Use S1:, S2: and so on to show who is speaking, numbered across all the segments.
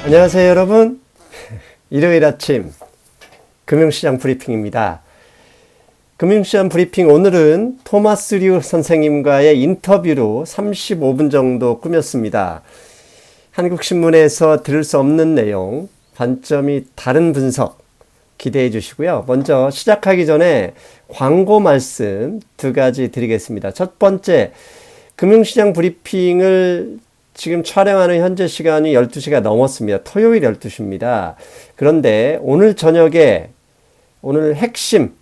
S1: 안녕하세요 여러분. 일요일 아침 금융시장 브리핑입니다. 금융시장 브리핑 오늘은 토마스 류 선생님과의 인터뷰로 35분 정도 꾸몄습니다. 한국신문에서 들을 수 없는 내용, 관점이 다른 분석 기대해 주시고요. 먼저 시작하기 전에 광고 말씀 두 가지 드리겠습니다. 첫 번째, 금융시장 브리핑을 지금 촬영하는 현재 시간이 12시가 넘었습니다. 토요일 12시입니다. 그런데 오늘 저녁에 오늘 핵심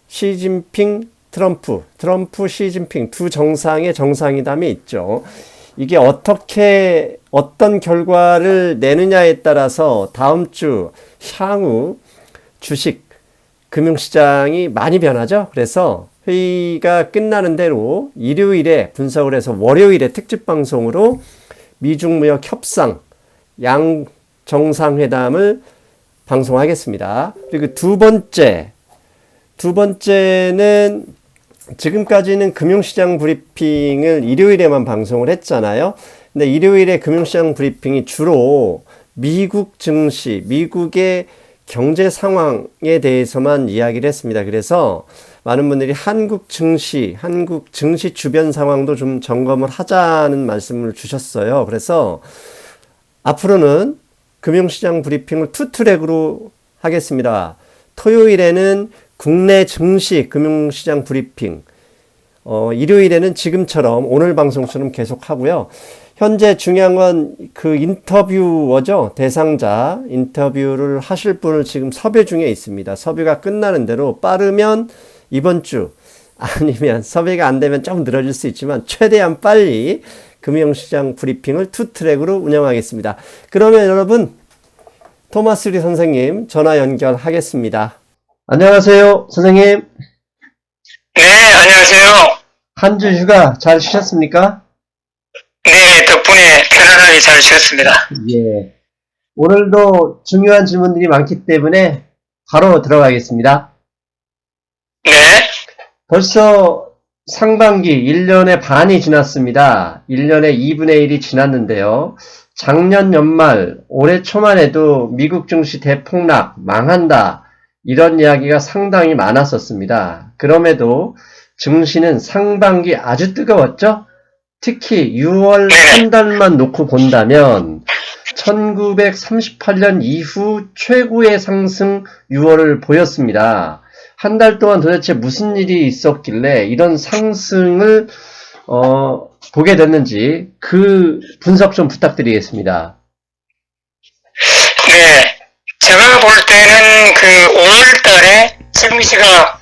S1: 시진핑 트럼프 시진핑 두 정상의 정상회담이 있죠. 이게 어떤 결과를 내느냐에 따라서 다음 주 향후 주식 금융시장이 많이 변하죠. 그래서 회의가 끝나는 대로 일요일에 분석을 해서 월요일에 특집 방송으로 미중 무역 협상 양 정상회담을 방송하겠습니다. 그리고 두 번째는 지금까지는 금융시장 브리핑을 일요일에만 방송을 했잖아요. 근데 일요일에 금융시장 브리핑이 주로 미국 증시, 미국의 경제 상황에 대해서만 이야기를 했습니다. 그래서 많은 분들이 한국 증시 주변 상황도 좀 점검을 하자는 말씀을 주셨어요. 그래서 앞으로는 금융시장 브리핑을 투 트랙으로 하겠습니다. 토요일에는 국내 증시 금융시장 브리핑, 일요일에는 지금처럼 오늘 방송처럼 계속 하고요. 현재 중요한 건 그 인터뷰어죠. 대상자 인터뷰를 하실 분을 지금 섭외 중에 있습니다. 섭외가 끝나는 대로 빠르면 이번 주, 아니면 섭외가 안 되면 좀 늘어질 수 있지만 최대한 빨리 금융시장 브리핑을 투 트랙으로 운영하겠습니다. 그러면 여러분, 토마스 류 선생님 전화 연결하겠습니다. 안녕하세요, 선생님.
S2: 네, 안녕하세요.
S1: 한 주 휴가 잘 쉬셨습니까?
S2: 네, 덕분에 편안하게 잘 쉬었습니다.
S1: 예. 오늘도 중요한 질문들이 많기 때문에 바로 들어가겠습니다.
S2: 네,
S1: 벌써 상반기 1년의 반이 지났습니다. 1년의 2분의 1이 지났는데요. 작년 연말, 올해 초만 해도 미국 증시 대폭락, 망한다. 이런 이야기가 상당히 많았었습니다. 그럼에도 증시는 상반기 아주 뜨거웠죠? 특히 6월 한 달만 놓고 본다면 1938년 이후 최고의 상승 6월을 보였습니다. 한 달 동안 도대체 무슨 일이 있었길래 이런 상승을 보게 됐는지 그 분석 좀 부탁드리겠습니다.
S2: 네. 제가 볼 때는 그 5월 달에 증시가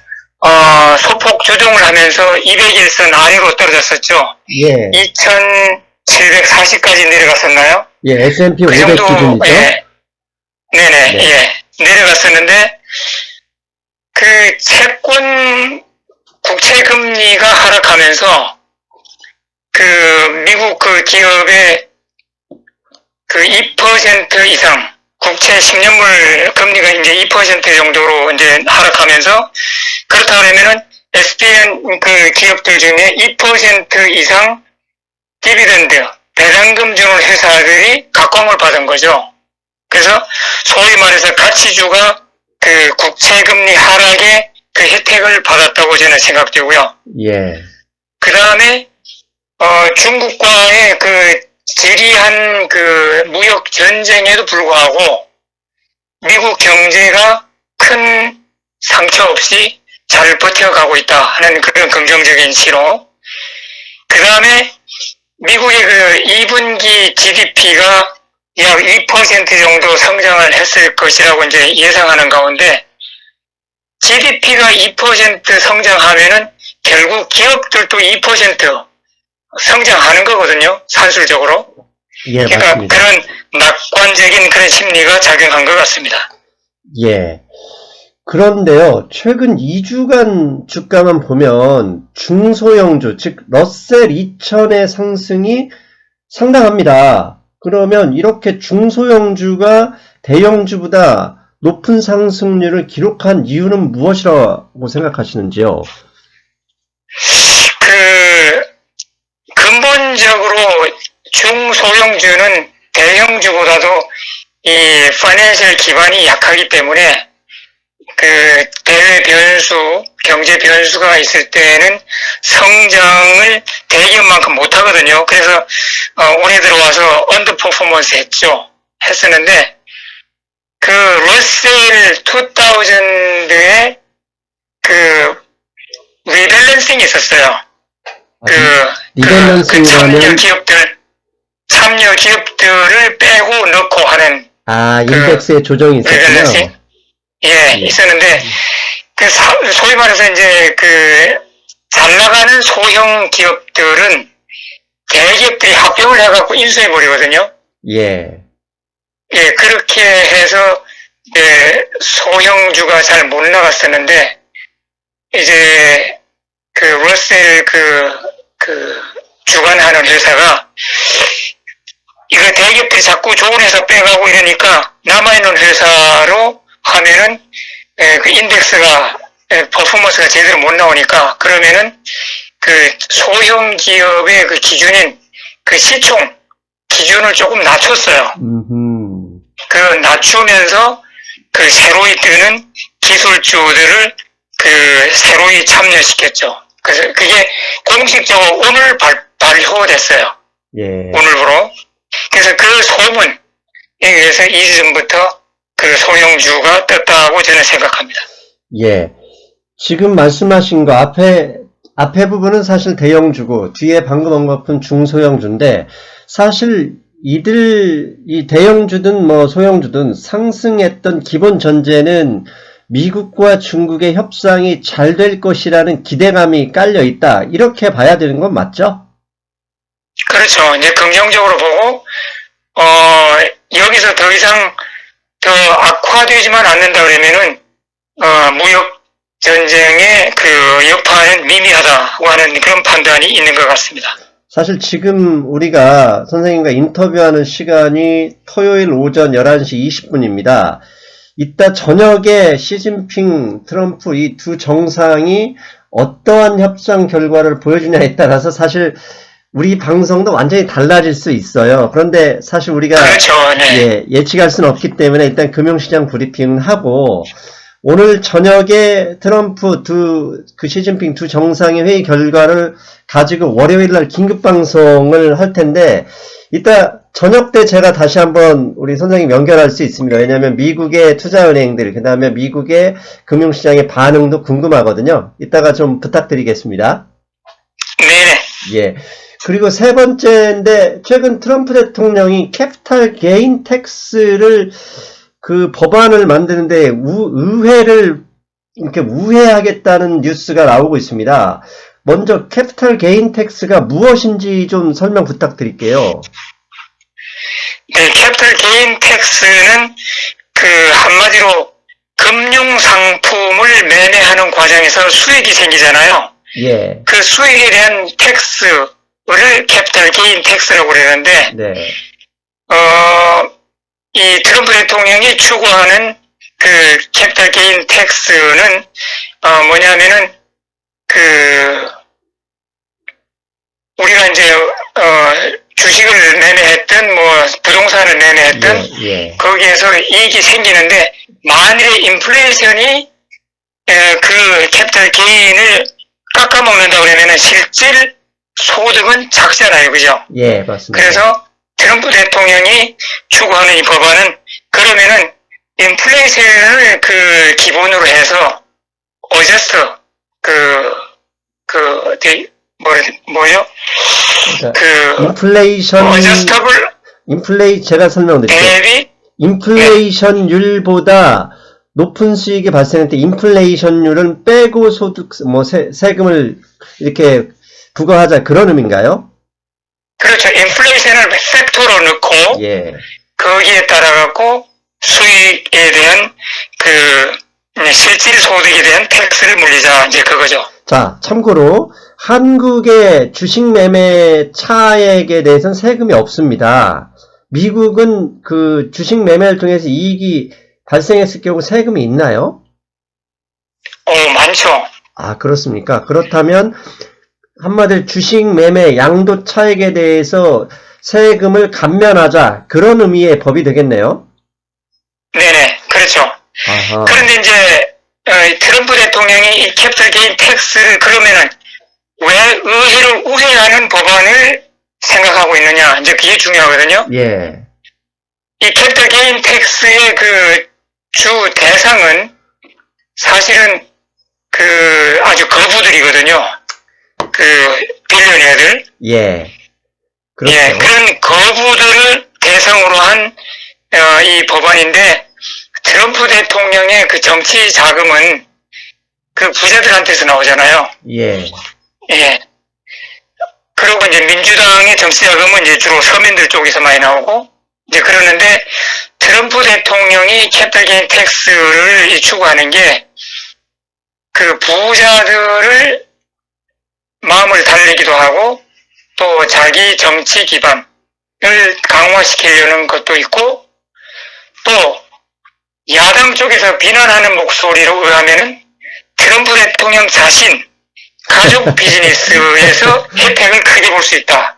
S2: 소폭 조정을 하면서 200일선 아래로 떨어졌었죠.
S1: 예.
S2: 2740까지 내려갔었나요?
S1: 예, S&P 500
S2: 그 정도,
S1: 기준이죠.
S2: 예. 네네,
S1: 네.
S2: 예. 내려갔었는데, 그 채권 국채 금리가 하락하면서 그 미국 그 기업의 그 2% 이상 국채 10년물 금리가 이제 2% 정도로 이제 하락하면서, 그렇다 그러면은 SPN 그 기업들 중에 2% 이상 디비던드 배당금 주는 회사들이 각광을 받은 거죠. 그래서 소위 말해서 가치주가 그 국채금리 하락의 그 혜택을 받았다고 저는 생각되고요.
S1: 예.
S2: 그 다음에 중국과의 그 지리한 그 무역 전쟁에도 불구하고 미국 경제가 큰 상처 없이 잘 버텨가고 있다 하는 그런 긍정적인 신호. 그 다음에 미국의 그 2분기 GDP가 약 2% 정도 성장을 했을 것이라고 이제 예상하는 가운데, GDP가 2% 성장하면은 결국 기업들도 2% 성장하는 거거든요, 산술적으로.
S1: 예,
S2: 그러니까
S1: 맞습니다.
S2: 그런 낙관적인 그런 심리가 작용한 것 같습니다.
S1: 예. 그런데요, 최근 2주간 주가만 보면 중소형주, 즉 러셀 2000의 상승이 상당합니다. 그러면 이렇게 중소형주가 대형주보다 높은 상승률을 기록한 이유는 무엇이라고 생각하시는지요?
S2: 그 근본적으로 중소형주는 대형주보다도 이 파이낸셜 기반이 약하기 때문에 그 대외 변수, 경제 변수가 있을 때는 성장을 대기업만큼 못하거든요. 그래서 올해 들어와서 언더 퍼포먼스 했었는데 그 러셀 2000의 그 리밸런싱이 있었어요.
S1: 리밸런싱이라는
S2: 참여 기업들을 빼고 넣고 하는
S1: 인덱스의 조정이 있었군요.
S2: 예, 있었는데 소위 말해서 이제 잘 나가는 소형 기업들은 대기업들이 합병을 해갖고 인수해 버리거든요.
S1: 예.
S2: 예, 그렇게 해서 소형주가 잘 못 나갔었는데 이제 러셀 주관하는 회사가 이거 대기업들이 자꾸 좋은 회사 빼가고 이러니까 남아있는 회사로 하면은 그 인덱스가 퍼포먼스가 제대로 못 나오니까 그러면은 소형 기업의 그 기준인 시총 기준을 조금 낮췄어요. 낮추면서 새로이 뜨는 기술주들을 새로이 참여시켰죠. 그래서 그게 공식적으로 오늘 발효됐어요.
S1: 예.
S2: 오늘부로. 그래서 그 소문에 의해서 2주 전부터 소형주가 떴다고 저는 생각합니다.
S1: 예. 지금 말씀하신 거 앞에 부분은 사실 대형주고 뒤에 방금 언급한 중소형주인데 사실 이 대형주든 소형주든 상승했던 기본 전제는 미국과 중국의 협상이 잘 될 것이라는 기대감이 깔려 있다. 이렇게 봐야 되는 건 맞죠?
S2: 그렇죠. 이제 긍정적으로 보고 여기서 더 이상 더 악화되지만 않는다 그러면은 무역 전쟁의 여파는 미미하다고 하는 그런 판단이 있는 것 같습니다.
S1: 사실 지금 우리가 선생님과 인터뷰하는 시간이 토요일 오전 11시 20분입니다. 이따 저녁에 시진핑, 트럼프 이 두 정상이 어떠한 협상 결과를 보여주냐에 따라서 사실 우리 방송도 완전히 달라질 수 있어요. 그런데 사실 우리가
S2: 그렇죠, 네.
S1: 예측할 수는 없기 때문에 일단 금융시장 브리핑을 하고 오늘 저녁에 트럼프 시진핑 두 정상의 회의 결과를 가지고 월요일날 긴급방송을 할 텐데, 이따 저녁 때 제가 다시 한번 우리 선생님 연결할 수 있습니다. 왜냐하면 미국의 투자은행들, 그 다음에 미국의 금융시장의 반응도 궁금하거든요. 이따가 좀 부탁드리겠습니다.
S2: 네.
S1: 예. 그리고 세 번째인데, 최근 트럼프 대통령이 캐피탈 게인 텍스를 법안을 만드는데 의회를 이렇게 우회하겠다는 뉴스가 나오고 있습니다. 먼저 캐피탈 게인 텍스가 무엇인지 좀 설명 부탁드릴게요.
S2: 네, 캐피탈 게인 텍스는 한마디로 금융 상품을 매매하는 과정에서 수익이 생기잖아요.
S1: 예.
S2: 그 수익에 대한 텍스를 캐피탈 게인 텍스라고 그러는데,
S1: 네.
S2: 이 트럼프 대통령이 추구하는 캐피탈 게인 텍스는 뭐냐면은 우리가 이제 주식을 매매했든 부동산을 매매했든 거기에서 이익이 생기는데 만일에 인플레이션이 캐피탈 게인을 깎아먹는다 그러면은 실질 소득은 작잖아요, 그죠?
S1: 예, 맞습니다.
S2: 그래서 트럼프 대통령이 추구하는 이 법안은 그러면은 인플레이션을 기본으로 해서 어저스트
S1: 제가 설명드릴게요. 인플레이션율보다 높은 수익이 발생할 때 인플레이션율은 빼고 세금을 이렇게 부과하자, 그런 의미인가요?
S2: 그렇죠. 인플레이션을 팩토로 넣고 거기에 따라 갖고 수익에 대한 실질 소득에 대한 텍스를 물리자, 이제 그거죠.
S1: 자, 참고로 한국의 주식 매매 차액에 대해서는 세금이 없습니다. 미국은 주식 매매를 통해서 이익이 발생했을 경우 세금이 있나요?
S2: 많죠.
S1: 아, 그렇습니까? 그렇다면 한마디로 주식 매매 양도 차익에 대해서 세금을 감면하자, 그런 의미의 법이 되겠네요.
S2: 네네, 그렇죠.
S1: 아하.
S2: 그런데 이제 트럼프 대통령이 이 캐피털 게인 텍스를 그러면은 왜 의회를 우회하는 법안을 생각하고 있느냐, 이제 그게 중요하거든요.
S1: 예.
S2: 이 캐피털 게인 텍스의 그 주 대상은 사실은 그 아주 거부들이거든요. 그 빌리언애들.
S1: 예. 그렇죠.
S2: 예, 그런 거부들을 대상으로 한 이 법안인데 트럼프 대통령의 그 정치 자금은 그 부자들한테서 나오잖아요.
S1: 예.
S2: 예. 그리고 이제 민주당의 정치 자금은 이제 주로 서민들 쪽에서 많이 나오고 이제 그러는데 트럼프 대통령이 캐피털 게인 텍스를 추구하는 게 그 부자들을 마음을 달래기도 하고 또 자기 정치 기반을 강화시키려는 것도 있고 또 야당 쪽에서 비난하는 목소리로 의하면은 트럼프 대통령 자신 가족 비즈니스에서 혜택을 크게 볼 수 있다.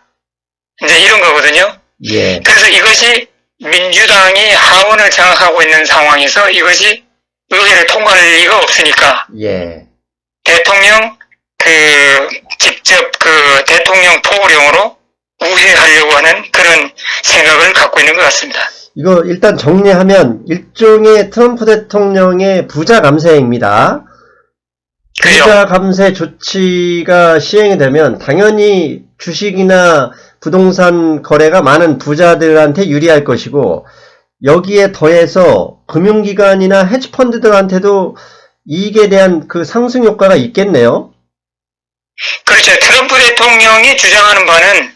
S2: 이제 이런 거거든요.
S1: 예.
S2: 그래서 이것이 민주당이 하원을 장악하고 있는 상황에서 이것이 의회를 통과할 리가 없으니까
S1: 예.
S2: 대통령 직접 그 대통령 포고령으로 우회하려고 하는 그런 생각을 갖고 있는 것 같습니다.
S1: 이거 일단 정리하면 일종의 트럼프 대통령의 부자 감세입니다.
S2: 그죠?
S1: 부자 감세 조치가 시행이 되면 당연히 주식이나 부동산 거래가 많은 부자들한테 유리할 것이고 여기에 더해서 금융기관이나 헤지펀드들한테도 이익에 대한 그 상승 효과가 있겠네요.
S2: 그렇죠. 트럼프 대통령이 주장하는 바는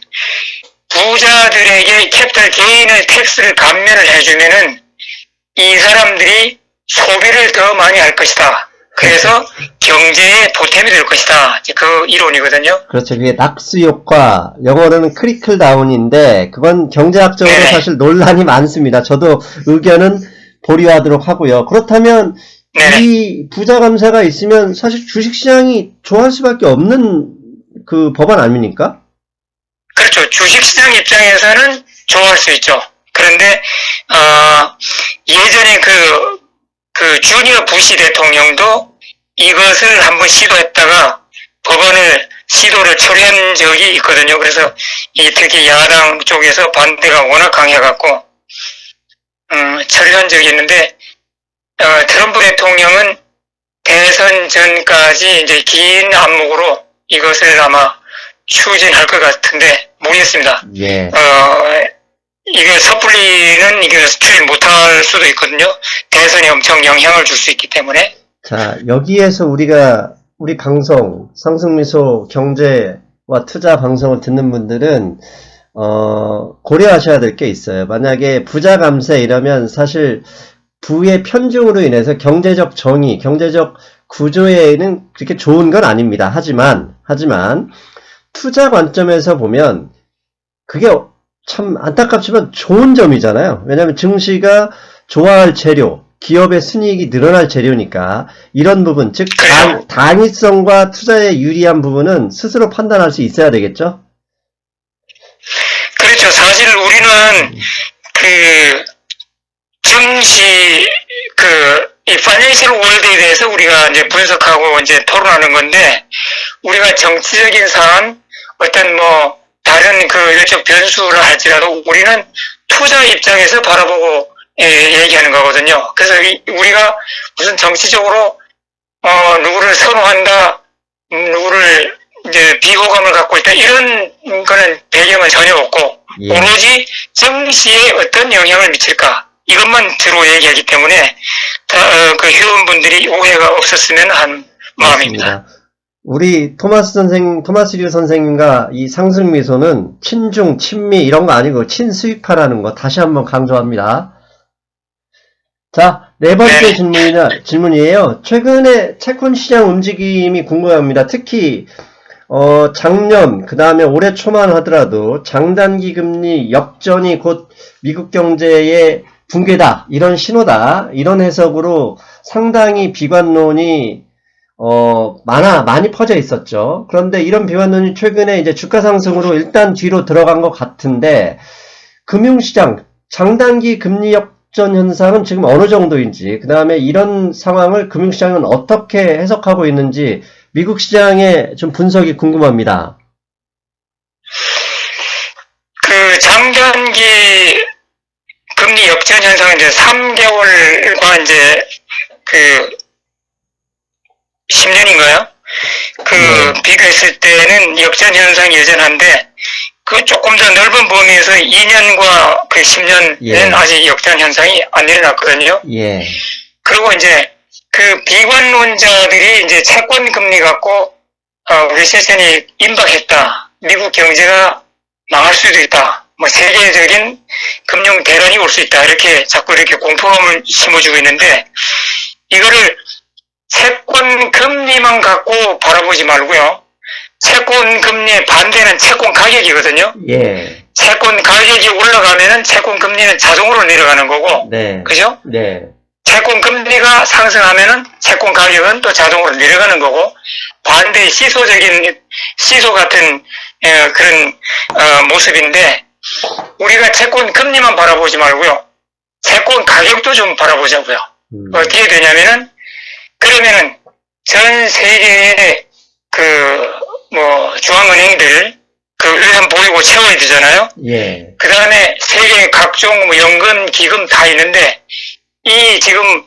S2: 부자들에게 캐피털 게인을 텍스를 감면을 해주면은 이 사람들이 소비를 더 많이 할 것이다. 그래서 경제의 보탬이 될 것이다. 이제 그 이론이거든요.
S1: 그렇죠. 그게 낙수 효과, 영어로는 크리클 다운인데 그건 경제학적으로
S2: 네.
S1: 사실 논란이 많습니다. 저도 의견은 보류하도록 하고요. 그렇다면
S2: 네.
S1: 이 부자 감세가 있으면 사실 주식시장이 좋아할 수밖에 없는 그 법안 아닙니까?
S2: 그렇죠. 주식시장 입장에서는 좋아할 수 있죠. 그런데 예전에 그 주니어 부시 대통령도 이것을 한번 시도했다가 법안을 시도를 철회한 적이 있거든요. 그래서 특히 야당 쪽에서 반대가 워낙 강해갖고 철회한 적이 있는데 트럼프 대통령은 대선 전까지 이제 긴 안목으로 이것을 아마 추진할 것 같은데 모르겠습니다.
S1: 예.
S2: 이게 섣불리는 이게 추진 못할 수도 있거든요. 대선에 엄청 영향을 줄 수 있기 때문에.
S1: 자, 여기에서 우리 방송, 상승미소 경제와 투자 방송을 듣는 분들은, 고려하셔야 될 게 있어요. 만약에 부자 감세 이러면 사실 부의 편중으로 인해서 경제적 정의, 경제적 구조에는 그렇게 좋은 건 아닙니다. 하지만, 투자 관점에서 보면 그게 참 안타깝지만 좋은 점이잖아요. 왜냐하면 증시가 좋아할 재료, 기업의 순이익이 늘어날 재료니까 이런 부분, 즉 당위성과 투자에 유리한 부분은 스스로 판단할 수 있어야 되겠죠?
S2: 그렇죠. 사실 우리는 그 증시 이 파이낸셜 월드에 대해서 우리가 이제 분석하고 이제 토론하는 건데 우리가 정치적인 사안 어떤 뭐 다른 그 일적 변수를 할지라도 우리는 투자 입장에서 바라보고 얘기하는 거거든요. 그래서 우리가 무슨 정치적으로 누구를 선호한다, 누구를 이제 비호감을 갖고 있다 이런 거는 배경은 전혀 없고
S1: 예.
S2: 오로지 증시에 어떤 영향을 미칠까 이것만 주로 얘기하기 때문에 그 회원분들이 오해가 없었으면 한 마음입니다.
S1: 맞습니다. 우리 토마스 류 선생님과 이 상승미소는 친중, 친미 이런 거 아니고 친수익파라는 거 다시 한번 강조합니다. 자, 네 번째 질문이에요. 최근에 채권 시장 움직임이 궁금합니다. 특히 작년, 그 다음에 올해 초만 하더라도 장단기 금리 역전이 곧 미국 경제의 붕괴다, 이런 신호다, 이런 해석으로 상당히 비관론이 많이 퍼져 있었죠. 그런데 이런 비관론이 최근에 이제 주가 상승으로 일단 뒤로 들어간 것 같은데, 금융시장, 장단기 금리 역전 현상은 지금 어느 정도인지, 그 다음에 이런 상황을 금융시장은 어떻게 해석하고 있는지 미국 시장의 좀 분석이 궁금합니다.
S2: 그 장단기 금리 역전 현상은 이제 3개월과 이제 그 10년인가요? 비교했을 때는 역전 현상이 여전한데, 그 조금 더 넓은 범위에서 2년과 그 10년은
S1: 예.
S2: 아직 역전 현상이 안 일어났거든요.
S1: 예.
S2: 그리고 이제 그 비관론자들이 이제 채권 금리 갖고 리세션이 임박했다. 미국 경제가 망할 수도 있다. 뭐 세계적인 금융 대란이 올 수 있다. 이렇게 자꾸 이렇게 공포감을 심어주고 있는데, 이거를 채권 금리만 갖고 바라보지 말고요. 채권 금리의 반대는 채권 가격이거든요.
S1: 예.
S2: 채권 가격이 올라가면은 채권 금리는 자동으로 내려가는 거고,
S1: 네.
S2: 그죠?
S1: 네.
S2: 채권 금리가 상승하면은 채권 가격은 또 자동으로 내려가는 거고, 반대 시소 같은 그런 모습인데, 우리가 채권 금리만 바라보지 말고요, 채권 가격도 좀 바라보자고요. 어떻게 되냐면은, 그러면은 전 세계의 중앙은행들 일단 보이고 채워야 되잖아요.
S1: 예.
S2: 그 다음에 세계 각종 연금, 기금 다 있는데, 이 지금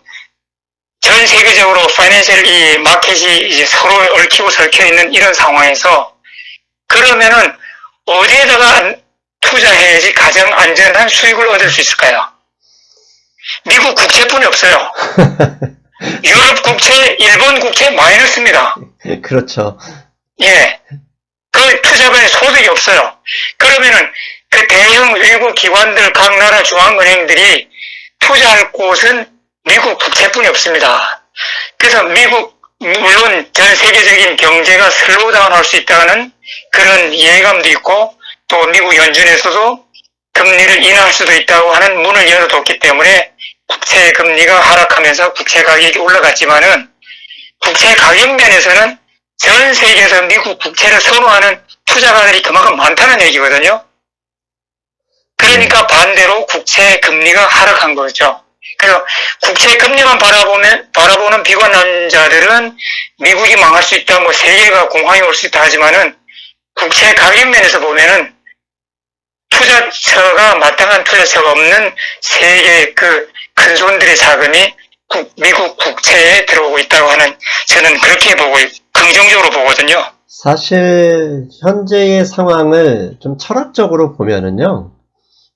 S2: 전 세계적으로 파이낸셜 이 마켓이 이제 서로 얽히고 설켜 있는 이런 상황에서, 그러면은 어디에다가 투자해야지 가장 안전한 수익을 얻을 수 있을까요? 미국 국채뿐이 없어요. 유럽 국채, 일본 국채 마이너스입니다.
S1: 그렇죠.
S2: 예. 그 투자금에 소득이 없어요. 그러면은 그 대형 외국 기관들, 각 나라 중앙은행들이 투자할 곳은 미국 국채뿐이 없습니다. 그래서 물론 전 세계적인 경제가 슬로우다운 할 수 있다는 그런 예감도 있고, 또 미국 연준에서도 금리를 인하할 수도 있다고 하는 문을 열어뒀기 때문에 국채 금리가 하락하면서 국채 가격이 올라갔지만은, 국채 가격 면에서는 전 세계에서 미국 국채를 선호하는 투자가들이 그만큼 많다는 얘기거든요. 그러니까 반대로 국채 금리가 하락한 거죠. 그래서 국채 금리만 바라보는 비관론자들은 미국이 망할 수 있다, 뭐 세계가 공황이 올 수 있다 하지만은, 국채 가격 면에서 보면은 투자처가 마땅한 투자처가 없는 세계 그 큰 손들의 자금이 미국 국채에 들어오고 있다고 하는, 저는 그렇게 긍정적으로 보거든요.
S1: 사실 현재의 상황을 좀 철학적으로 보면은요,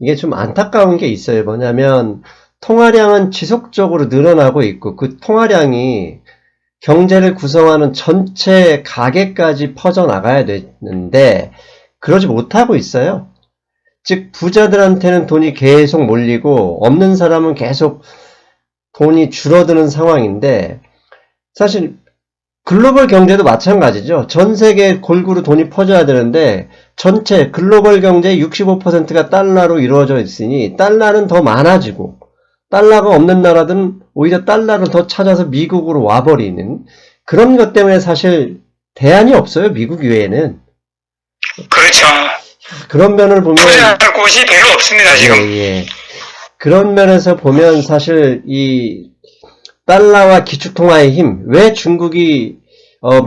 S1: 이게 좀 안타까운 게 있어요. 뭐냐면 통화량은 지속적으로 늘어나고 있고, 그 통화량이 경제를 구성하는 전체 가계까지 퍼져나가야 되는데 그러지 못하고 있어요. 즉 부자들한테는 돈이 계속 몰리고 없는 사람은 계속 돈이 줄어드는 상황인데, 사실 글로벌 경제도 마찬가지죠. 전 세계 골고루 돈이 퍼져야 되는데 전체 글로벌 경제의 65%가 달러로 이루어져 있으니 달러는 더 많아지고, 달러가 없는 나라들은 오히려 달러를 더 찾아서 미국으로 와버리는 그런 것 때문에 사실 대안이 없어요. 미국 외에는.
S2: 그렇죠.
S1: 그런 면을 보면
S2: 투자할 곳이 별로 없습니다, 지금.
S1: 예. 그런 면에서 보면 사실 이 달러와 기축통화의 힘, 왜 중국이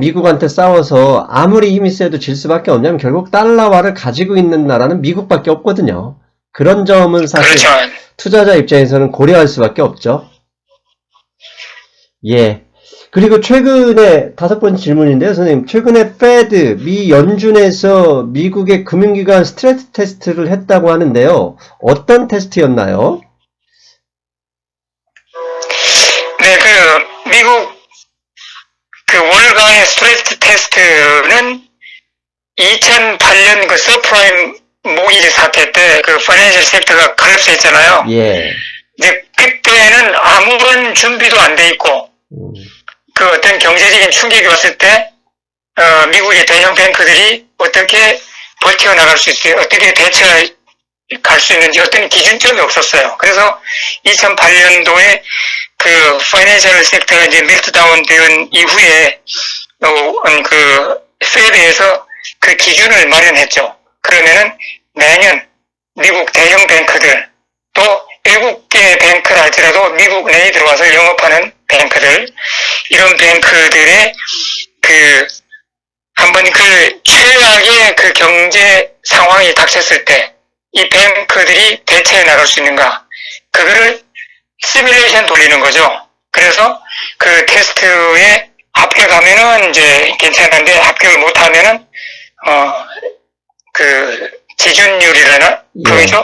S1: 미국한테 싸워서 아무리 힘이 세도 질 수밖에 없냐면 결국 달러화를 가지고 있는 나라는 미국밖에 없거든요. 그런 점은 사실
S2: 그렇죠.
S1: 투자자 입장에서는 고려할 수밖에 없죠. 예. 그리고 최근에 5번째 질문인데요, 선생님. 최근에 페드, 미 연준에서 미국의 금융기관 스트레스 테스트를 했다고 하는데요. 어떤 테스트였나요?
S2: 네, 미국 월가의 스트레스 테스트는 2008년 서프라임 모기지 사태 때 파이낸셜 섹터가 collapse 했잖아요.
S1: 예.
S2: 이제 그때는 아무런 준비도 안 돼 있고, 어떤 경제적인 충격이 왔을 때, 미국의 대형 뱅크들이 어떻게 버텨나갈 수 있어요? 어떻게 대처할 수 있는지 어떤 기준점이 없었어요. 그래서 2008년도에 파이낸셜 섹터가 이제 멜트다운 된 이후에, 페드에서 그 기준을 마련했죠. 그러면은 매년 미국 대형 뱅크들, 또 7개 뱅크를 미국 내에 들어와서 영업하는 뱅크들, 이런 뱅크들의 한번 최악의 경제 상황이 닥쳤을 때 이 뱅크들이 대처해 나갈 수 있는가, 그거를 시뮬레이션 돌리는 거죠. 그래서 그 테스트에 합격하면은 이제 괜찮은데 합격을 못하면은 지준율이라나 그거죠.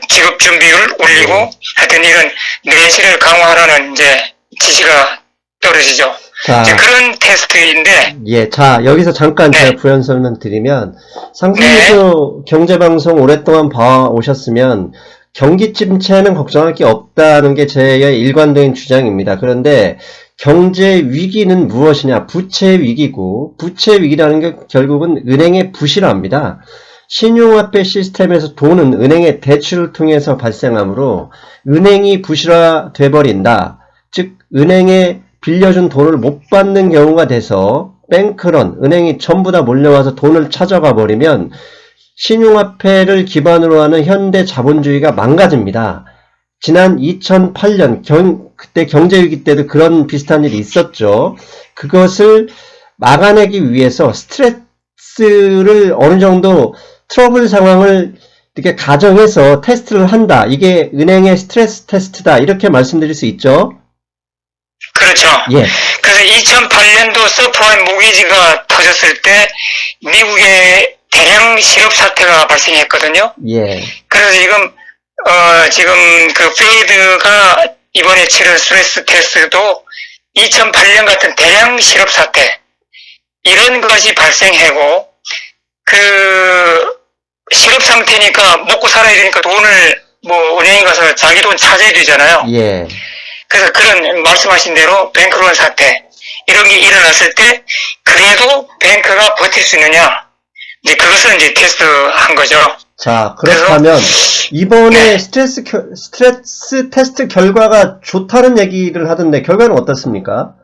S2: 지급 준비율 올리고 하여튼 이런 내실을 강화하라는 이제 지시가 떨어지죠.
S1: 자,
S2: 이제 그런 테스트인데.
S1: 예, 자, 여기서 잠깐
S2: 네.
S1: 제가 부연 설명 드리면, 상승뉴스 경제방송 오랫동안 봐오셨으면, 경기 침체는 걱정할 게 없다는 게 제 일관된 주장입니다. 그런데, 경제 위기는 무엇이냐? 부채 위기고, 부채 위기라는 게 결국은 은행의 부실화입니다. 신용화폐 시스템에서 돈은 은행의 대출을 통해서 발생하므로, 은행이 부실화돼 버린다. 즉, 은행에 빌려준 돈을 못 받는 경우가 돼서 뱅크런, 은행이 전부 다 몰려와서 돈을 찾아가 버리면 신용화폐를 기반으로 하는 현대 자본주의가 망가집니다. 지난 2008년 그때 경제위기 때도 그런 비슷한 일이 있었죠. 그것을 막아내기 위해서 스트레스를 어느 정도 트러블 상황을 이렇게 가정해서 테스트를 한다. 이게 은행의 스트레스 테스트다. 이렇게 말씀드릴 수 있죠.
S2: 그렇죠.
S1: 예.
S2: 그래서 2008년도 서프라임 모기지가 터졌을 때 미국에 대량 실업 사태가 발생했거든요.
S1: 예.
S2: 그래서 지금 페이드가 이번에 치른 스트레스 테스트도 2008년 같은 대량 실업 사태, 이런 것이 발생하고, 실업 상태니까 먹고 살아야 되니까 돈을 은행에 가서 자기 돈 찾아야 되잖아요.
S1: 예.
S2: 그래서 그런 말씀하신 대로 뱅크런 사태, 이런 게 일어났을 때 그래도 뱅크가 버틸 수 있느냐, 이제 그것을 이제 테스트한 거죠.
S1: 자, 그렇다면 이번에
S2: 네.
S1: 스트레스 테스트 결과가 좋다는 얘기를 하던데 결과는 어떻습니까?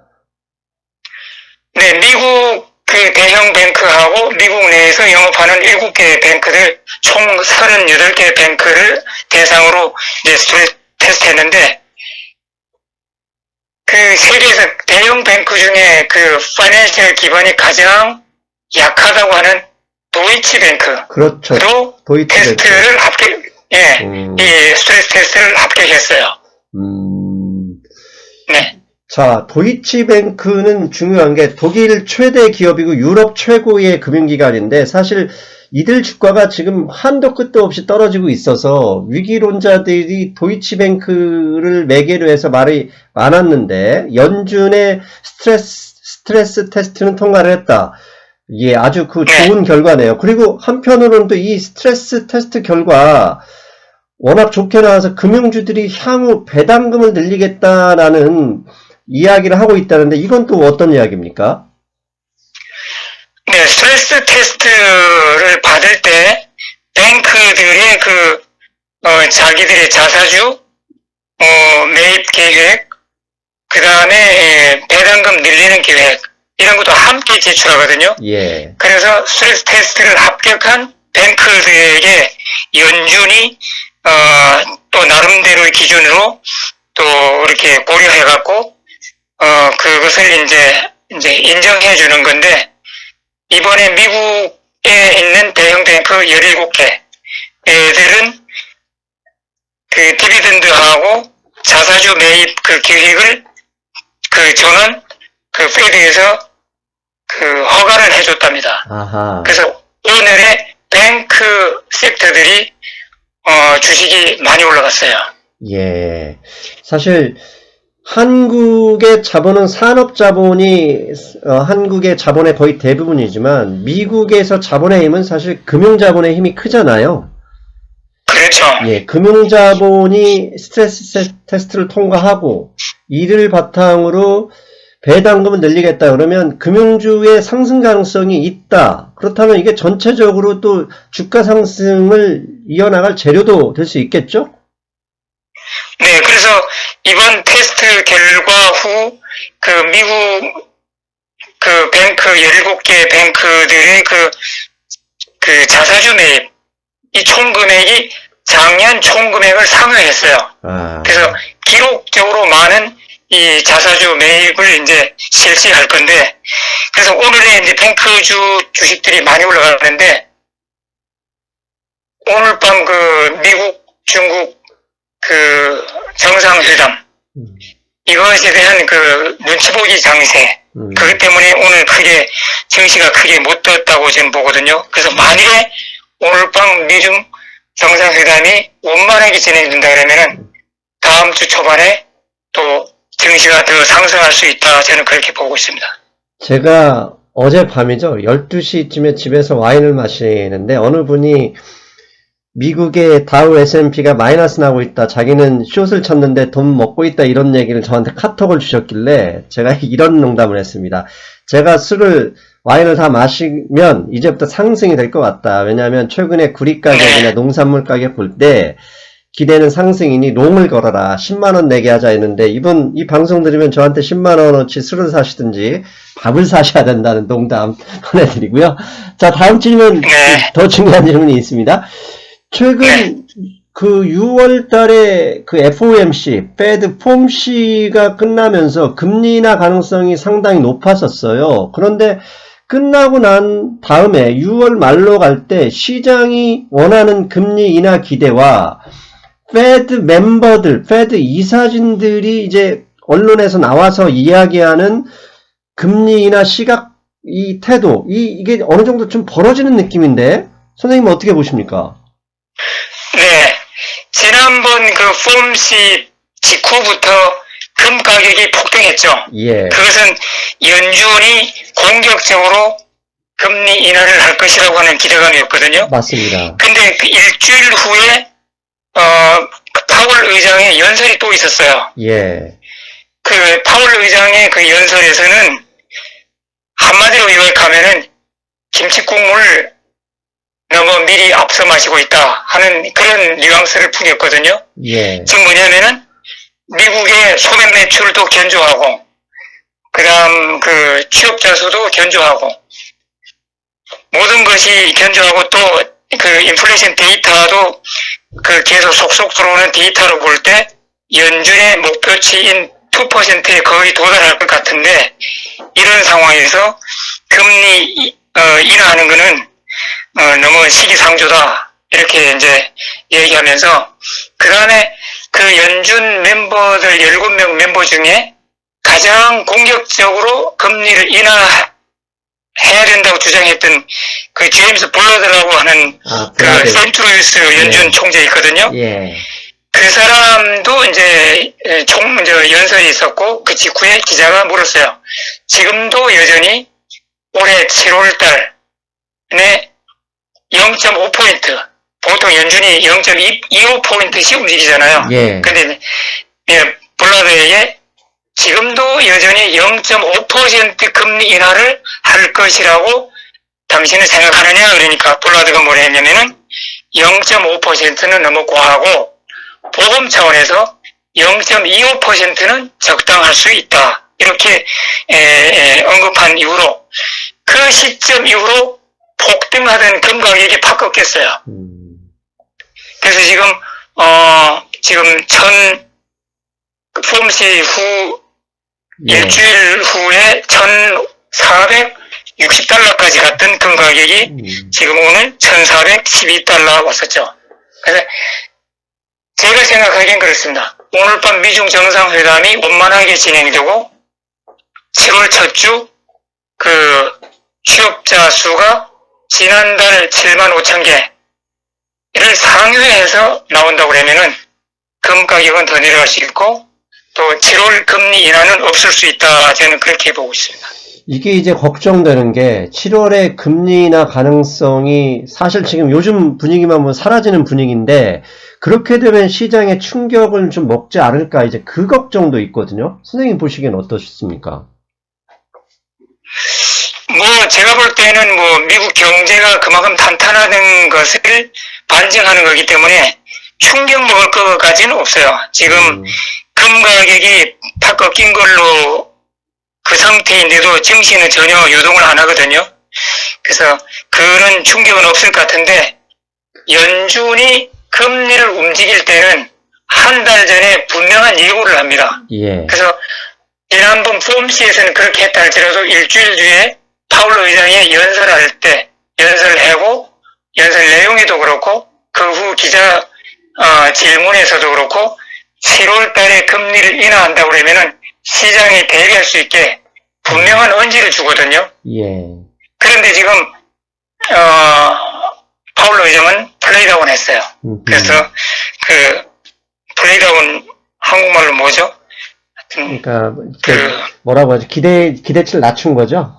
S2: 네, 미국 대형 뱅크하고 미국 내에서 영업하는 7개 뱅크들 총 38개 뱅크를 대상으로 이제 스트레스 테스트했는데, 세계에서 대형 뱅크 중에 파이낸셜 기반이 가장 약하다고 하는 도이치뱅크.
S1: 그렇죠.
S2: 또
S1: 도이치뱅크.
S2: 테스트를 이 스트레스 테스트를 합격했어요. 네.
S1: 자, 도이치뱅크는 중요한 게 독일 최대 기업이고 유럽 최고의 금융기관인데 사실 이들 주가가 지금 한도 끝도 없이 떨어지고 있어서 위기론자들이 도이치뱅크를 매개로 해서 말이 많았는데 연준의 스트레스 테스트는 통과를 했다. 예, 아주 좋은 결과네요. 그리고 한편으로는 또 이 스트레스 테스트 결과 워낙 좋게 나와서 금융주들이 향후 배당금을 늘리겠다라는 이야기를 하고 있다는데 이건 또 어떤 이야기입니까?
S2: 네, 스트레스 테스트를 받을 때 뱅크들의 자기들의 자사주 매입 계획, 그 다음에 배당금 늘리는 계획, 이런 것도 함께 제출하거든요.
S1: 예.
S2: 그래서 스트레스 테스트를 합격한 뱅크들에게 연준이 또 나름대로의 기준으로 또 이렇게 고려해갖고 그것을 이제 인정해 주는 건데, 이번에 미국에 있는 대형 뱅크 17개 애들은 디비던드하고 자사주 매입 계획을 저는 페드에서 허가를 해줬답니다.
S1: 아하.
S2: 그래서 오늘의 뱅크 섹터들이 주식이 많이 올라갔어요.
S1: 예. 사실 한국의 자본은 산업자본이 한국의 자본의 거의 대부분이지만 미국에서 자본의 힘은 사실 금융자본의 힘이 크잖아요.
S2: 그렇죠.
S1: 예, 금융자본이 스트레스 테스트를 통과하고 이를 바탕으로 배당금을 늘리겠다 그러면 금융주의 상승 가능성이 있다. 그렇다면 이게 전체적으로 또 주가 상승을 이어나갈 재료도 될 수 있겠죠?
S2: 네, 그래서 이번 테스트 결과 후 미국 뱅크 17개 뱅크들의 자사주 매입, 이 총 금액이 작년 총 금액을 상회했어요.
S1: 아.
S2: 그래서 기록적으로 많은 이 자사주 매입을 이제 실시할 건데, 그래서 오늘의 이제 뱅크주 주식들이 많이 올라가는데, 오늘 밤 그 미국, 중국 그 정상회담, 이것에 대한 그 눈치 보기 장세, 그것 때문에 오늘 크게, 증시가 크게 못 떴다고 저는 보거든요. 그래서 만일에 오늘 밤 미중 정상회담이 원만하게 진행된다 그러면은 다음 주 초반에 또 증시가 더 상승할 수 있다. 저는 그렇게 보고 있습니다.
S1: 제가 어젯밤이죠. 12시쯤에 집에서 와인을 마시는데 어느 분이 미국의 다우 S&P가 마이너스 나고 있다. 자기는 숏을 쳤는데 돈 먹고 있다. 이런 얘기를 저한테 카톡을 주셨길래 제가 이런 농담을 했습니다. 제가 와인을 다 마시면 이제부터 상승이 될 것 같다. 왜냐하면 최근에 구리 가격이나 농산물 가격 볼 때 기대는 상승이니 롱을 걸어라. 10만원 내게 하자 했는데 이 방송 들으면 저한테 10만원어치 술을 사시든지 밥을 사셔야 된다는 농담 보내드리고요. 자, 다음 질문, 더 중요한 질문이 있습니다. 최근 그 6월 달에 그 FOMC, Fed 폼C가 끝나면서 금리 인하 가능성이 상당히 높았었어요. 그런데 끝나고 난 다음에 6월 말로 갈 때 시장이 원하는 금리 인하 기대와 Fed 멤버들, Fed 이사진들이 이제 언론에서 나와서 이야기하는 금리 인하 시각, 이 태도, 이게 어느 정도 좀 벌어지는 느낌인데, 선생님은 어떻게 보십니까?
S2: 네. 지난번 그 폼C 직후부터 금 가격이 폭등했죠.
S1: 예.
S2: 그것은 연준이 공격적으로 금리 인하를 할 것이라고 하는 기대감이었거든요.
S1: 맞습니다.
S2: 근데 그 일주일 후에 파월 의장의 연설이 또 있었어요.
S1: 예.
S2: 그 파월 의장의 그 연설에서는 한마디로 요약하면은 김치국물 너무 미리 앞서 마시고 있다 하는 그런 뉘앙스를 풍겼거든요.
S1: 예.
S2: 즉 뭐냐면은 미국의 소매 매출도 견조하고 그다음 그 취업자 수도 견조하고 모든 것이 견조하고 또 그 인플레이션 데이터도 그 계속 속속 들어오는 데이터로 볼 때 연준의 목표치인 2%에 거의 도달할 것 같은데 이런 상황에서 금리 인하하는 거는 너무 시기상조다 이렇게 이제 얘기하면서 그 다음에 그 연준 멤버들 17명 멤버 중에 가장 공격적으로 금리를 인하해야 된다고 주장했던 그 제임스 블러드라고 하는 그 센트루이스 연준 총재 있거든요.
S1: 예.
S2: 그 사람도 이제 연설이 있었고 그 직후에 기자가 물었어요. 지금도 여전히 올해 7월 달에 0.5포인트 보통 연준이 0.25포인트씩 움직이잖아요.
S1: 예.
S2: 근데 블러드에게 지금도 여전히 0.5% 금리 인하를 할 것이라고 당신은 생각하느냐? 그러니까 블러드가 뭐라 했냐면은 0.5%는 너무 과하고 보험 차원에서 0.25%는 적당할 수 있다. 이렇게 언급한 이후로 그 시점 이후로 폭등하던 금 가격이 팍 꺾였어요. 그래서 지금 폼C 후 일주일 후에 1,460달러까지 갔던 금 가격이 지금 오늘 1,412달러 왔었죠. 그래서 제가 생각하기엔 그렇습니다. 오늘 밤 미중 정상회담이 원만하게 진행되고 7월 첫 주 그 취업자 수가 지난달 75,000개를 상회해서 나온다고 그러면은 금 가격은 더 내려갈 수 있고 또 7월 금리 인하는 없을 수 있다. 저는 그렇게 보고 있습니다.
S1: 이게 이제 걱정되는 게 7월에 금리 인하 가능성이 사실 지금 요즘 분위기만 보면 사라지는 분위기인데 그렇게 되면 시장에 충격을 좀 먹지 않을까 이제 그 걱정도 있거든요. 선생님 보시기엔 어떠십니까?
S2: 제가 볼 때는 미국 경제가 그만큼 탄탄하다는 것을 반증하는 거기 때문에 충격 먹을 것까지는 없어요. 지금 금 가격이 팍 꺾인 걸로 그 상태인데도 증시는 전혀 유동을 안 하거든요. 그래서 그런 충격은 없을 것 같은데 연준이 금리를 움직일 때는 한 달 전에 분명한 예고를 합니다.
S1: 예.
S2: 그래서 지난번 폼시에서는 그렇게 했다 할지라도 일주일 뒤에 파울로 의장이 연설할 때 연설하고 연설 내용에도 그렇고 그 후 기자 질문에서도 그렇고 7월 달에 금리를 인하한다고 그러면은 시장에 대비할 수 있게 분명한 언지를 주거든요.
S1: 예.
S2: 그런데 지금 파울로 의장은 플레이다운 했어요. 그래서 그 플레이다운 한국말로 뭐죠?
S1: 그러니까
S2: 그
S1: 뭐라고 하죠? 기대치를 낮춘 거죠?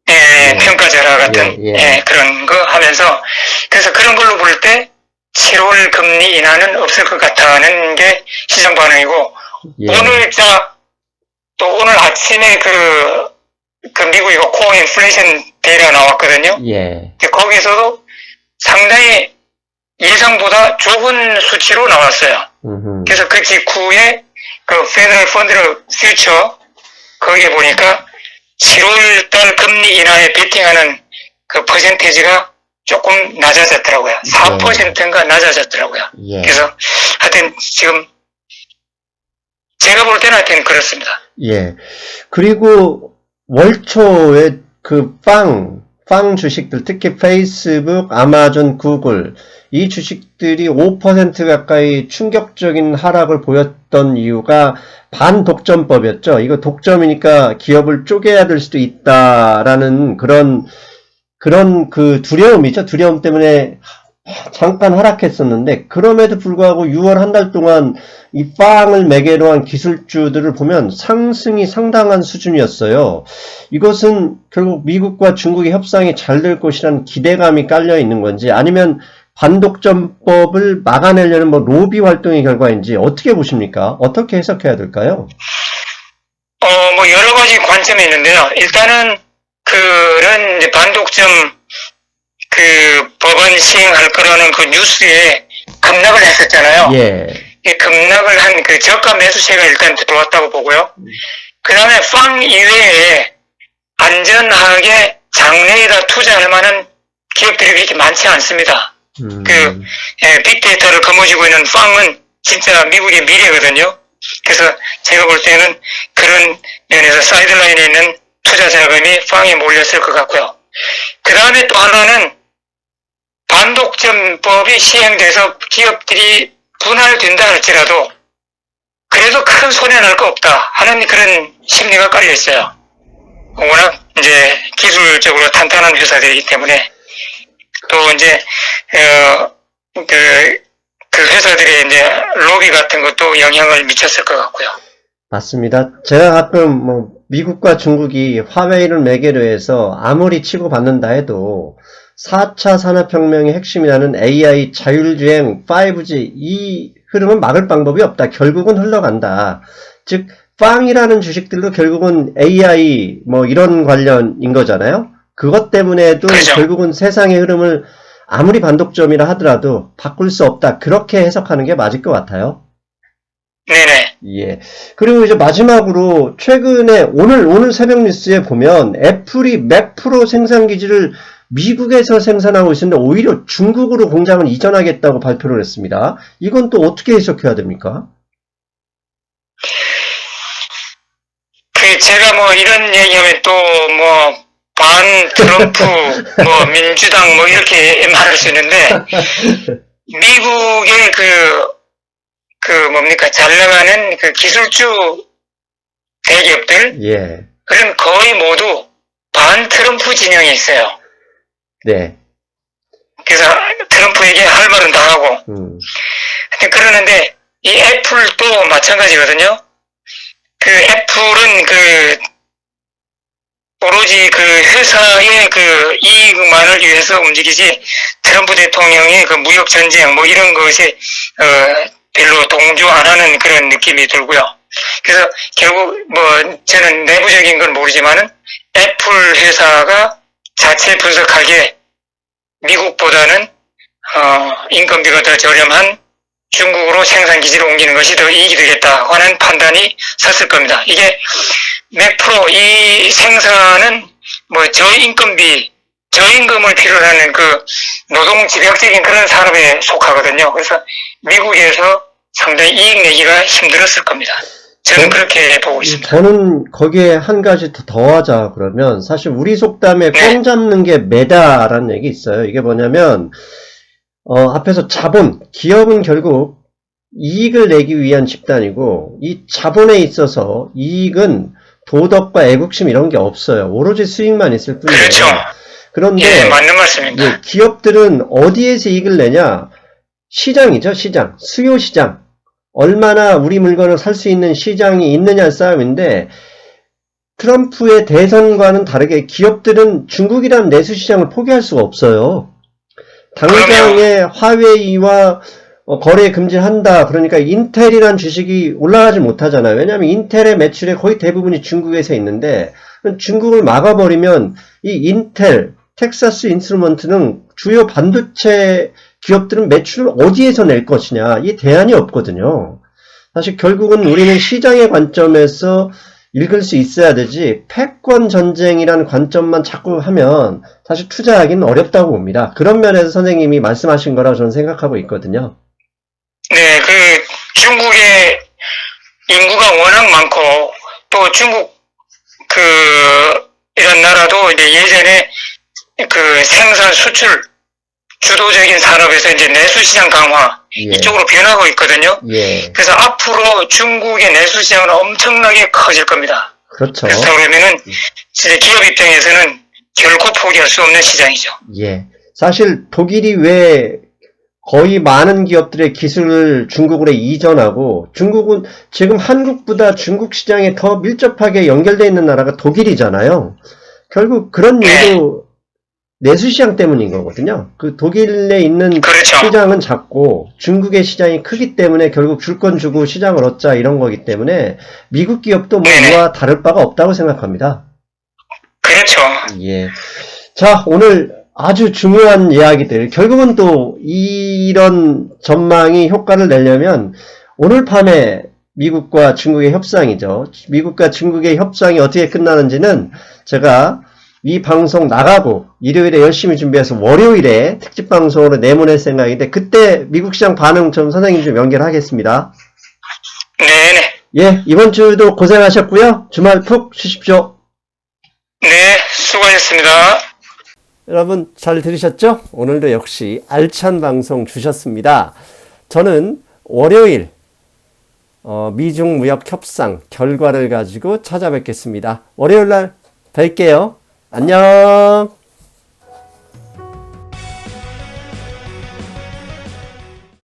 S2: 예, 평가절하 같은
S1: 예.
S2: 그런 거 하면서 그래서 그런 걸로 볼 때 7월 금리 인하는 없을 것 같다는 게 시장 반응이고
S1: 예.
S2: 또 오늘 아침에 그 미국의 코어 인플레이션 데이터가 나왔거든요.
S1: 예.
S2: 거기서도 상당히 예상보다 좋은 수치로 나왔어요. 그래서 그 직후에 그 페더럴 펀드 퓨처 거기에 보니까 7월 달 금리 인하에 베팅하는 그 퍼센테이지가 조금 낮아졌더라고요. 4%인가 낮아졌더라고요.
S1: 예.
S2: 그래서 하여튼 지금 제가 볼 때는 하여튼 그렇습니다.
S1: 예. 그리고 월초에 그 빵 주식들, 특히 페이스북, 아마존, 구글, 이 주식들이 5% 가까이 충격적인 하락을 보였던 이유가 반독점법이었죠. 이거 독점이니까 기업을 쪼개야 될 수도 있다라는 그런 그 두려움이죠. 두려움 때문에 잠깐 하락했었는데, 그럼에도 불구하고 6월 한 달 동안 이 빵을 매개로 한 기술주들을 보면 상승이 상당한 수준이었어요. 이것은 결국 미국과 중국의 협상이 잘 될 것이라는 기대감이 깔려 있는 건지, 아니면 반독점법을 막아내려는 뭐 로비 활동의 결과인지 어떻게 보십니까? 어떻게 해석해야 될까요?
S2: 뭐 여러 가지 관점이 있는데요. 일단은 그런 이제 반독점 그 법안 시행할 거라는 그 뉴스에 급락을 했었잖아요.
S1: 예.
S2: 급락을 한 그 저가 매수세가 일단 들어왔다고 보고요. 그 다음에 빵 이외에 안전하게 장래에다 투자할 만한 기업들이 그렇게 많지 않습니다. 빅데이터를 거머쥐고 있는 빵은 진짜 미국의 미래거든요. 그래서 제가 볼 때는 그런 면에서 사이드라인에 있는 투자 자금이 빵에 몰렸을 것 같고요. 그 다음에 또 하나는 반독점법이 시행돼서 기업들이 분할된다 할지라도 그래도 큰 손해날 거 없다 하는 그런 심리가 깔려 있어요. 워낙 이제 기술적으로 탄탄한 회사들이기 때문에 또 이제 그 회사들의 이제 로비 같은 것도 영향을 미쳤을 것 같고요.
S1: 맞습니다. 제가 가끔 뭐 미국과 중국이 화웨이를 매개로 해서 아무리 치고받는다 해도 4차 산업혁명의 핵심이라는 AI, 자율주행, 5G 이 흐름은 막을 방법이 없다. 결국은 흘러간다. 즉 빵이라는 주식들도 결국은 AI 뭐 이런 관련인 거잖아요. 그것 때문에도
S2: 그렇죠.
S1: 결국은 세상의 흐름을 아무리 반독점이라 하더라도 바꿀 수 없다. 그렇게 해석하는 게 맞을 것 같아요.
S2: 네네.
S1: 예. 그리고 이제 마지막으로 최근에 오늘 새벽 뉴스에 보면 애플이 맥 프로 생산 기지를 미국에서 생산하고 있었는데 오히려 중국으로 공장을 이전하겠다고 발표를 했습니다. 이건 또 어떻게 해석해야 됩니까?
S2: 제가 뭐 이런 얘기하면 또 뭐 반 트럼프 뭐 민주당 뭐 이렇게 말할 수 있는데 미국의 뭡니까 잘 나가는 그 기술주 대기업들
S1: 예.
S2: 그런 거의 모두 반 트럼프 진영에 있어요.
S1: 네.
S2: 그래서 트럼프에게 할 말은 다 하고 하여튼 그러는데 이 애플도 마찬가지거든요. 그 애플은 오로지 그 회사의 그 이익만을 위해서 움직이지 트럼프 대통령의 그 무역 전쟁 뭐 이런 것에 별로 동조 안 하는 그런 느낌이 들고요. 그래서 결국 뭐 저는 내부적인 건 모르지만은 애플 회사가 자체 분석하기에 미국보다는 인건비가 더 저렴한 중국으로 생산 기지를 옮기는 것이 더 이익이 되겠다 하는 판단이 섰을 겁니다. 이게 맥프로 이 생산은 뭐 저임금을 필요로 하는 그 노동 집약적인 그런 산업에 속하거든요. 그래서 미국에서 상당히 이익 내기가 힘들었을 겁니다. 저는 그렇게 보고 있습니다.
S1: 저는 거기에 한 가지 더 더하자 그러면 사실 우리 속담에
S2: 네.
S1: 꽝 잡는 게 매다라는 얘기 있어요. 이게 뭐냐면 앞에서 자본, 기업은 결국 이익을 내기 위한 집단이고 이 자본에 있어서 이익은 도덕과 애국심 이런 게 없어요. 오로지 수익만 있을 뿐이에요.
S2: 그렇죠.
S1: 그런데
S2: 예, 맞는 말씀입니다.
S1: 예, 기업들은 어디에서 이익을 내냐? 시장이죠, 시장. 수요 시장. 얼마나 우리 물건을 살 수 있는 시장이 있느냐 싸움인데 트럼프의 대선과는 다르게 기업들은 중국이라는 내수 시장을 포기할 수가 없어요. 당장에 화웨이와 거래 금지한다. 그러니까 인텔이란 주식이 올라가지 못하잖아요. 왜냐하면 인텔의 매출의 거의 대부분이 중국에서 있는데 중국을 막아버리면 이 인텔, 텍사스 인스트루먼트는 주요 반도체 기업들은 매출을 어디에서 낼 것이냐. 이 대안이 없거든요. 사실 결국은 우리는 시장의 관점에서 읽을 수 있어야 되지 패권 전쟁이라는 관점만 자꾸 하면 사실 투자하기는 어렵다고 봅니다. 그런 면에서 선생님이 말씀하신 거라고 저는 생각하고 있거든요.
S2: 네, 중국의 인구가 워낙 많고, 또 중국, 이런 나라도 이제 예전에 생산 수출 주도적인 산업에서 이제 내수시장 강화,
S1: 예.
S2: 이쪽으로 변하고 있거든요.
S1: 예,
S2: 그래서 앞으로 중국의 내수시장은 엄청나게 커질 겁니다.
S1: 그렇죠.
S2: 그렇다 그러면은, 진짜 기업 입장에서는 결코 포기할 수 없는 시장이죠.
S1: 예. 사실 독일이 왜 거의 많은 기업들의 기술을 중국으로 이전하고 중국은 지금 한국보다 중국 시장에 더 밀접하게 연결되어 있는 나라가 독일이잖아요. 결국 그런 이유도 내수시장 때문인 거거든요. 독일에 있는
S2: 그렇죠.
S1: 시장은 작고 중국의 시장이 크기 때문에 결국 줄 건 주고 시장을 얻자 이런 거기 때문에 미국 기업도 뭐 이와 다를 바가 없다고 생각합니다.
S2: 그렇죠.
S1: 예. 자, 오늘 아주 중요한 이야기들. 결국은 또 이런 전망이 효과를 내려면 오늘 밤에 미국과 중국의 협상이죠. 미국과 중국의 협상이 어떻게 끝나는지는 제가 이 방송 나가고 일요일에 열심히 준비해서 월요일에 특집 방송으로 내보낼 생각인데 그때 미국 시장 반응 좀 선생님 좀 연결하겠습니다.
S2: 네네.
S1: 예, 이번 주도 고생하셨고요. 주말 푹 쉬십시오.
S2: 네, 수고하셨습니다.
S1: 여러분 잘 들으셨죠? 오늘도 역시 알찬 방송 주셨습니다. 저는 월요일 미중 무역 협상 결과를 가지고 찾아뵙겠습니다. 월요일 날 뵐게요. 안녕.